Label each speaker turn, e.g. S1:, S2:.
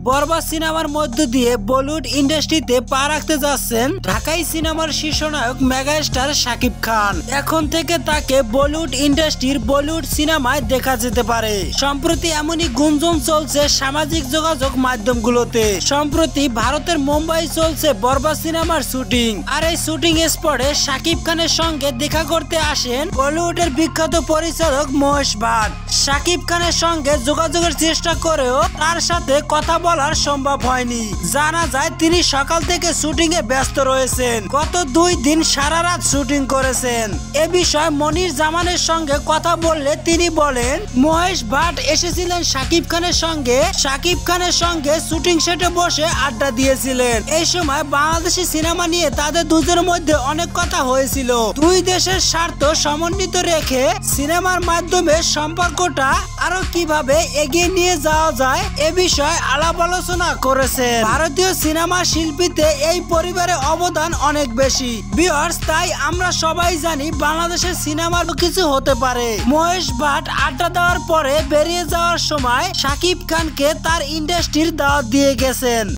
S1: বরবাদ সিনেমার মধ্য দিয়ে বলিউড ইন্ডাস্ট্রিতে পা রাখতে যাচ্ছেন ঢাকাই সিনেমার শীর্ষনায়ক মেগাস্টার শাকিব খান। এখন থেকে তাকে বলিউড ইন্ডাস্ট্রির বলিউড সিনেমায় দেখা যেতে পারে। সম্প্রতি এমনই গুঞ্জন চলছে সামাজিক যোগাযোগ মাধ্যমগুলোতে। সম্প্রতি ভারতের মুম্বাই চলছে বরবাদ সিনেমার শুটিং, আর এই শুটিং স্পটে শাকিব খানের সঙ্গে দেখা করতে আসেন বলিউডের বিখ্যাত পরিচালক মহেশ ভাট। শাকিব খানের সঙ্গে যোগাযোগের চেষ্টা করেও তার সাথে কথা বলার সম্ভব হয়নি। জানা যায় তিনি সকাল থেকে শুটিং এ ব্যস্ত রয়েছেন। গত 2 দিন সারা রাত শুটিং করেছেন। এ বিষয়ে মনির জামানের সঙ্গে কথা বললে তিনি বলেন, মহেশ ভাট এসেছিলেন শাকিব খানের সঙ্গে শুটিং সেটে বসে আড্ডা দিয়েছিলেন। এই সময় বাংলাদেশি সিনেমা নিয়ে তাদের দুজনের মধ্যে অনেক কথা হয়েছিল। দুই দেশের স্বার্থ সমন্বিত রেখে সিনেমার মাধ্যমে সম্পর্কটা আরো কিভাবে এগিয়ে নিয়ে যাওয়া যায় এ বিষয়ে আলাপ আলোচনা করেছেন। ভারতীয় সিনেমা শিল্পীতে এই পরিবারের অবদান অনেক বেশি ভিউয়ার্স, তাই আমরা সবাই জানি বাংলাদেশের সিনেমার কিছু হতে পারে। মহেশ ভাট আড্ডা দেওয়ার পরে বেরিয়ে যাওয়ার সময় শাকিব খানকে তার ইন্ডাস্ট্রির দাওয়াত দিয়ে গেছেন।